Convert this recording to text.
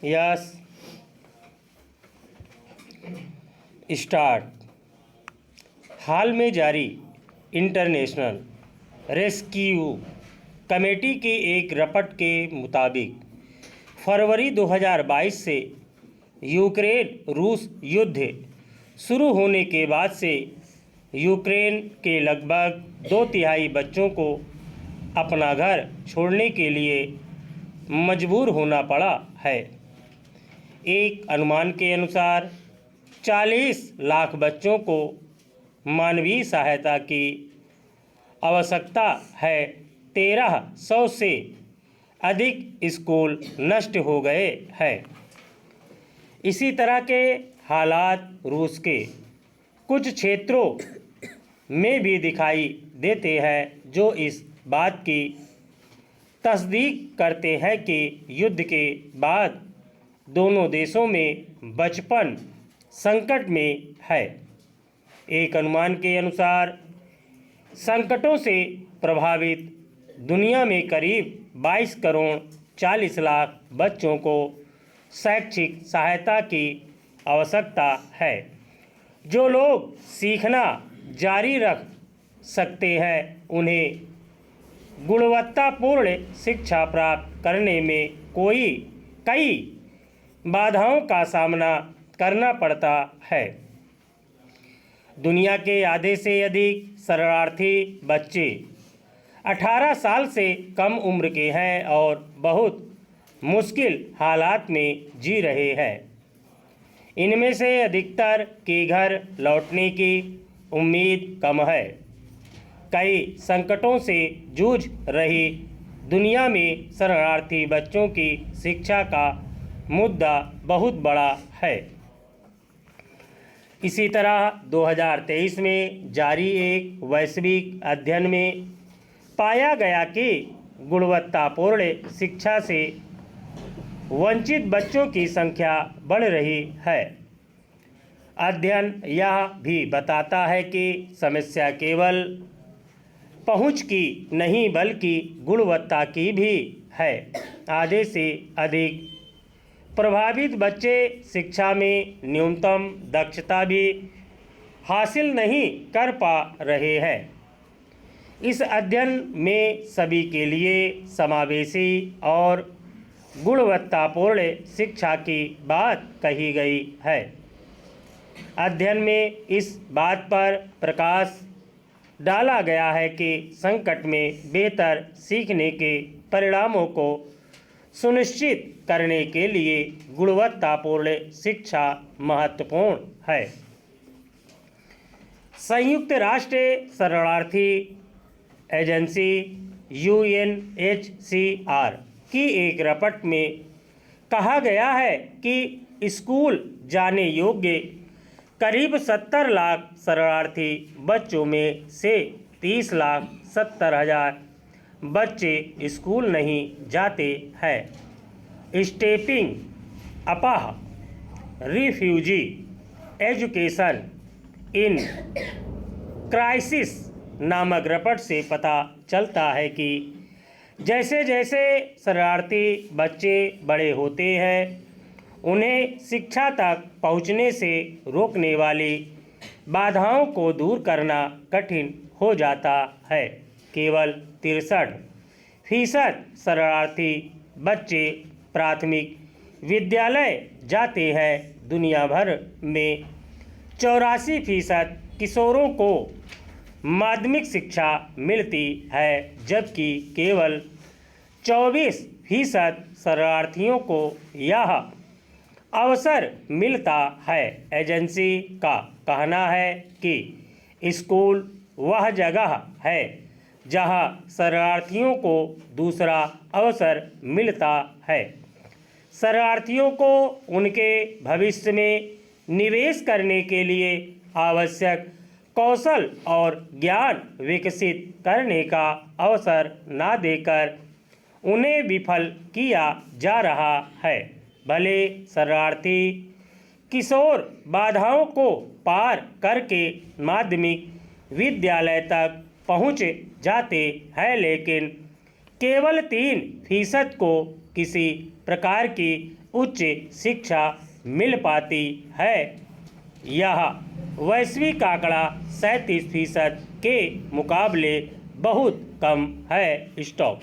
Yes start. हाल में जारी international rescue committee के एक रिपोर्ट के मुताबिक फरवरी 2022 से यूक्रेन रूस युद्ध शुरू होने के बाद से यूक्रेन के लगभग 2/3 बच्चों को अपना घर छोड़ने के लिए मजबूर होना पड़ा है। एक अनुमान के अनुसार 40 लाख बच्चों को मानवीय सहायता की आवश्यकता है। 1300 से अधिक स्कूल नष्ट हो गए हैं। इसी तरह के हालात रूस के कुछ क्षेत्रों में भी दिखाई देते हैं, जो इस बात की तस्दीक करते हैं कि युद्ध के बाद दोनों देशों में बचपन संकट में है। एक अनुमान के अनुसार संकटों से प्रभावित दुनिया में करीब 22 करोड़ 40 लाख बच्चों को शैक्षिक सहायता की आवश्यकता है। जो लोग सीखना जारी रख सकते हैं उन्हें गुणवत्तापूर्ण शिक्षा प्राप्त करने में कई बाधाओं का सामना करना पड़ता है। दुनिया के आधे से अधिक शरणार्थी बच्चे 18 साल से कम उम्र के हैं और बहुत मुश्किल हालात में जी रहे हैं। इनमें से अधिकतर के घर लौटने की उम्मीद कम है। कई संकटों से जूझ रही दुनिया में शरणार्थी बच्चों की शिक्षा का मुद्दा बहुत बड़ा है। इसी तरह 2023 में जारी एक वैश्विक अध्ययन में पाया गया कि गुणवत्तापूर्ण शिक्षा से वंचित बच्चों की संख्या बढ़ रही है। अध्ययन यह भी बताता है कि समस्या केवल पहुंच की नहीं बल्कि गुणवत्ता की भी है। आधे से अधिक प्रभावित बच्चे शिक्षा में न्यूनतम दक्षता भी हासिल नहीं कर पा रहे हैं। इस अध्ययन में सभी के लिए समावेशी और गुणवत्तापूर्ण शिक्षा की बात कही गई है। अध्ययन में इस बात पर प्रकाश डाला गया है कि संकट में बेहतर सीखने के परिणामों को सुनिश्चित करने के लिए गुणवत्तापूर्ण शिक्षा महत्वपूर्ण है। संयुक्त राष्ट्र शरणार्थी एजेंसी UNHCR की एक रिपोर्ट में कहा गया है कि स्कूल जाने योग्य करीब 70 लाख शरणार्थी बच्चों में से 30,70,000 बच्चे स्कूल नहीं जाते हैं। Stepping up refugee education in crisis नामक रिपोर्ट से पता चलता है कि जैसे जैसे शरणार्थी बच्चे बड़े होते हैं उन्हें शिक्षा तक पहुंचने से रोकने वाली बाधाओं को दूर करना कठिन हो जाता है। केवल 63% शरणार्थी बच्चे प्राथमिक विद्यालय जाते हैं। दुनिया भर में 84% किशोरों को माध्यमिक शिक्षा मिलती है, जबकि केवल 24% शरणार्थियों को यह अवसर मिलता है। एजेंसी का कहना है कि स्कूल वह जगह है जहां शरणार्थियों को दूसरा अवसर मिलता है। शरणार्थियों को उनके भविष्य में निवेश करने के लिए आवश्यक कौशल और ज्ञान विकसित करने का अवसर न देकर उन्हें विफल किया जा रहा है। भले शरणार्थी किशोर बाधाओं को पार करके माध्यमिक विद्यालय तक पहुँच जाते हैं, लेकिन केवल 3% को किसी प्रकार की उच्च शिक्षा मिल पाती है। यह वैश्विक आंकड़ा 37% के मुकाबले बहुत कम है। स्टॉप।